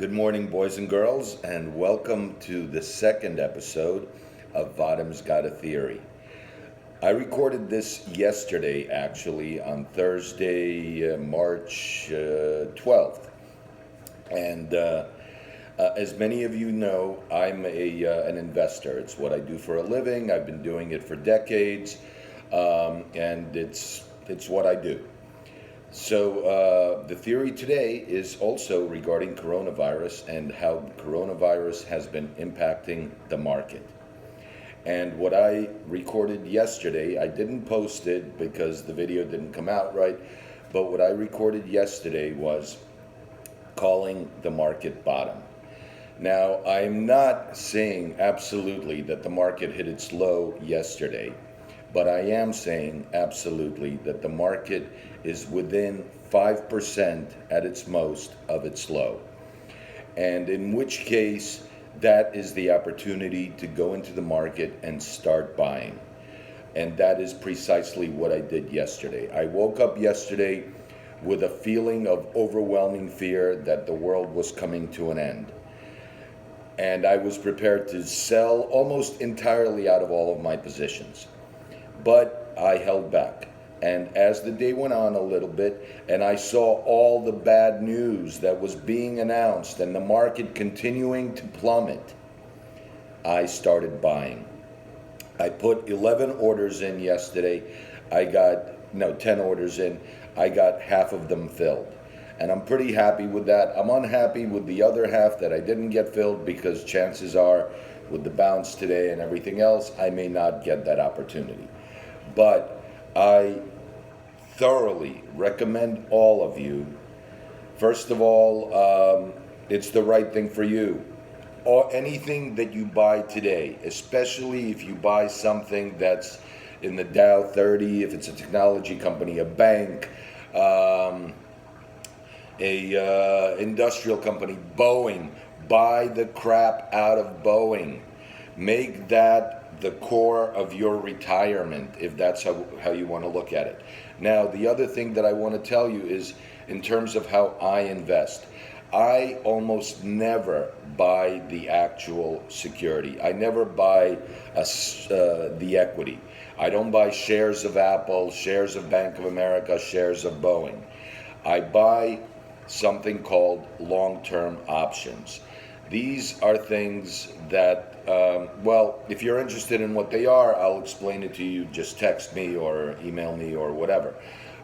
Good morning, boys and girls, and welcome to the second episode of Vadim's Got a Theory. I recorded this yesterday, actually, on Thursday, March 12th. And as many of you know, I'm an investor. It's what I do for a living. I've been doing it for decades, and it's what I do. So the theory today is also regarding coronavirus and how coronavirus has been impacting the market. And what I recorded yesterday, I didn't post it because the video didn't come out right, but what I recorded yesterday was calling the market bottom. Now, I'm not saying absolutely that the market hit its low yesterday, but I am saying absolutely that the market is within 5% at its most of its low. And in which case, that is the opportunity to go into the market and start buying. And that is precisely what I did yesterday. I woke up yesterday with a feeling of overwhelming fear that the world was coming to an end. And I was prepared to sell almost entirely out of all of my positions. But I held back. And as the day went on a little bit, and I saw all the bad news that was being announced and the market continuing to plummet, I started buying. I put 11 orders in yesterday. 10 orders in. I got half of them filled. And I'm pretty happy with that. I'm unhappy with the other half that I didn't get filled because chances are, with the bounce today and everything else, I may not get that opportunity. But I thoroughly recommend all of you, first of all, it's the right thing for you. Or anything that you buy today, especially if you buy something that's in the Dow 30, if it's a technology company, a bank, industrial company, Boeing, buy the crap out of Boeing. Make that the core of your retirement, if that's how you want to look at it. Now, the other thing that I want to tell you is in terms of how I invest. I almost never buy the actual security. I never buy the equity. I don't buy shares of Apple, shares of Bank of America, shares of Boeing. I buy something called long-term options. These are things that, if you're interested in what they are, I'll explain it to you. Just text me or email me or whatever.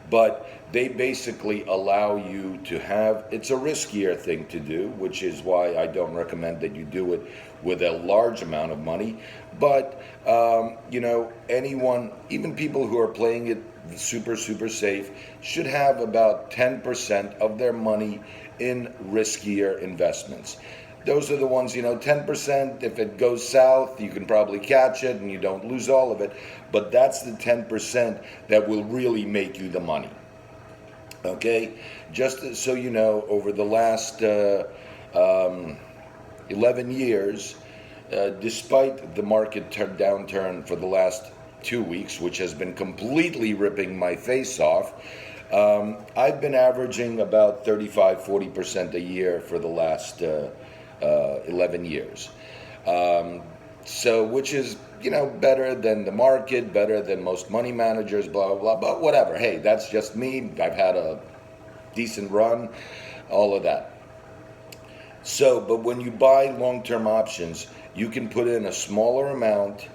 But they basically allow you to have, it's a riskier thing to do, which is why I don't recommend that you do it with a large amount of money. But, anyone, even people who are playing it super safe, should have about 10% of their money in riskier investments. Those are the ones, 10%, if it goes south, you can probably catch it and you don't lose all of it. But that's the 10% that will really make you the money. Okay? Just so you know, over the last 11 years, despite the market downturn for the last 2 weeks, which has been completely ripping my face off, I've been averaging about 35-40% a year for the last 11 years. Which is, better than the market, better than most money managers, blah, blah, blah, but whatever. Hey, that's just me. I've had a decent run, all of that. But when you buy long-term options, you can put in a smaller amount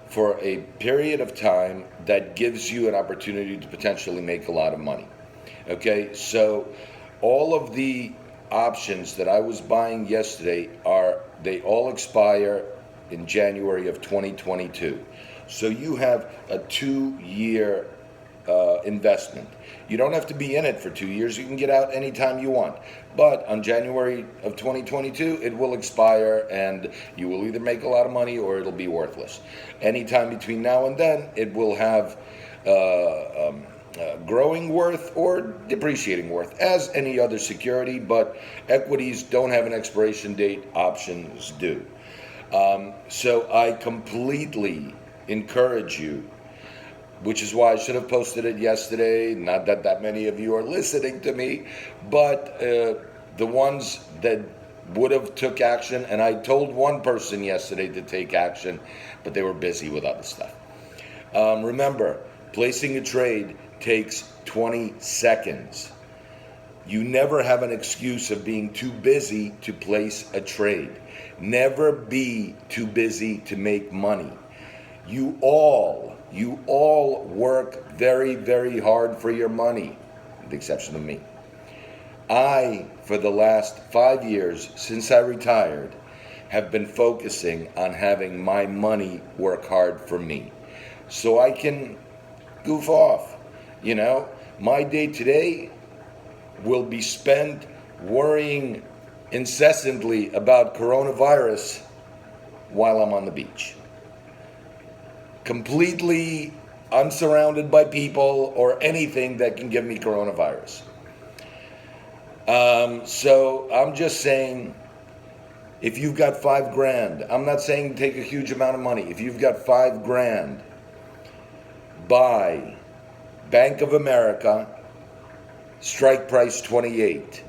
for a period of time that gives you an opportunity to potentially make a lot of money. Okay, so all of the options that I was buying yesterday they all expire in January of 2022. So you have a 2-year investment. You don't have to be in it for 2 years. You can get out anytime you want. But on January of 2022, it will expire and you will either make a lot of money or it'll be worthless. Anytime between now and then, it will have growing worth or depreciating worth as any other security, but equities don't have an expiration date, options do. So I completely encourage you, which is why I should have posted it yesterday. Not that many of you are listening to me, but the ones that would have took action, and I told one person yesterday to take action, but they were busy with other stuff. Remember, placing a trade takes 20 seconds. You never have an excuse of being too busy to place a trade. Never be too busy to make money. You all work very, very hard for your money, with the exception of me. I, for the last 5 years since I retired, have been focusing on having my money work hard for me, so I can goof off. My day today will be spent worrying incessantly about coronavirus while I'm on the beach. Completely unsurrounded by people or anything that can give me coronavirus. So I'm just saying, if you've got $5,000, I'm not saying take a huge amount of money. If you've got $5,000, buy Bank of America, strike price 28.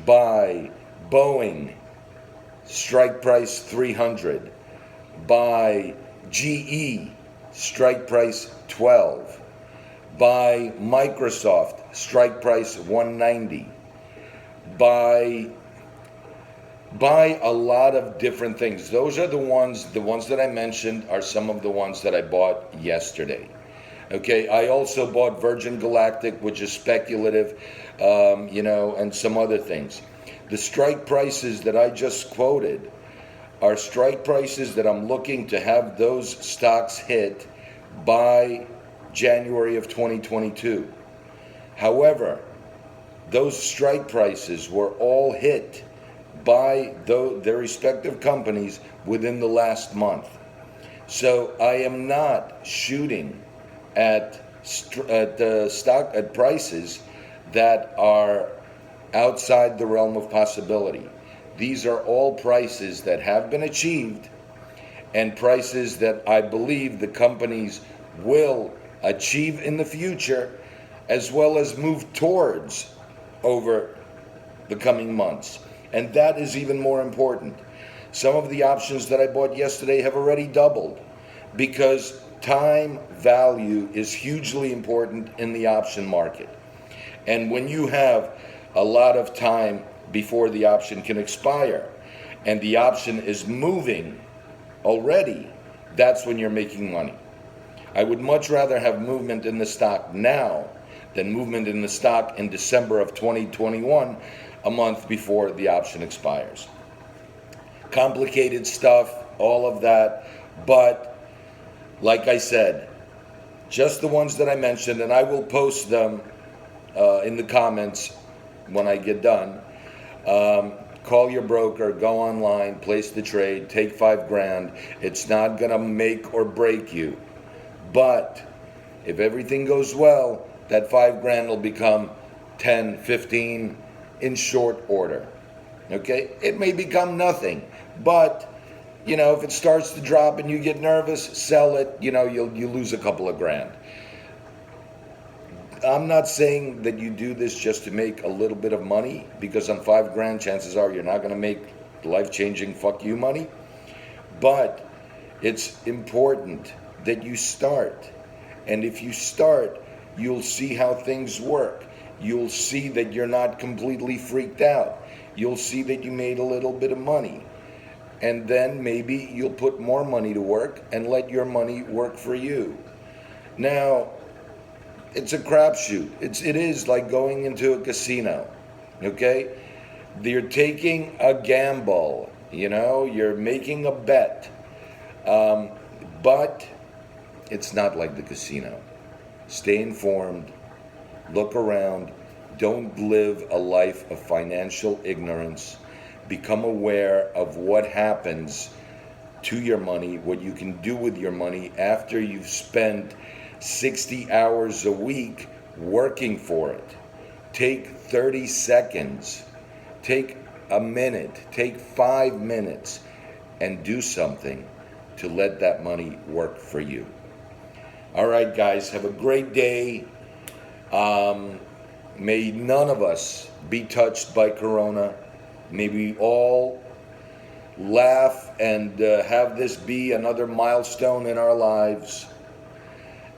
Buy Boeing, strike price 300. Buy GE, strike price 12. Buy Microsoft, strike price 190. Buy a lot of different things. Those are the ones that I mentioned are some of the ones that I bought yesterday. Okay, I also bought Virgin Galactic, which is speculative, and some other things. The strike prices that I just quoted are strike prices that I'm looking to have those stocks hit by January of 2022. However, those strike prices were all hit by their respective companies within the last month. So I am not shooting at prices that are outside the realm of possibility. These are all prices that have been achieved and prices that I believe the companies will achieve in the future, as well as move towards over the coming months. And that is even more important. Some of the options that I bought yesterday have already doubled, because time value is hugely important in the option market. And when you have a lot of time before the option can expire and the option is moving already, that's when you're making money. I would much rather have movement in the stock now than movement in the stock in December of 2021, a month before the option expires. Complicated stuff, all of that, but like I said, just the ones that I mentioned, and I will post them in the comments when I get done. Call your broker, go online, place the trade, take $5,000. It's not going to make or break you. But if everything goes well, that $5,000 will become 10, 15 in short order. Okay? It may become nothing, but if it starts to drop and you get nervous, sell it. You lose a couple of grand. I'm not saying that you do this just to make a little bit of money, because on $5,000, chances are you're not going to make life-changing fuck you money. But it's important that you start. And if you start, you'll see how things work. You'll see that you're not completely freaked out. You'll see that you made a little bit of money. And then maybe you'll put more money to work and let your money work for you. Now, it's a crapshoot. It is like going into a casino, okay? You're taking a gamble, you're making a bet. But it's not like the casino. Stay informed, look around, don't live a life of financial ignorance. Become aware of what happens to your money, what you can do with your money after you've spent 60 hours a week working for it. Take 30 seconds, take a minute, take 5 minutes, and do something to let that money work for you. All right, guys, have a great day. May none of us be touched by corona. May we all laugh and have this be another milestone in our lives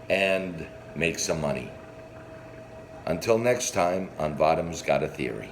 and make some money. Until next time on Vadam's Got a Theory.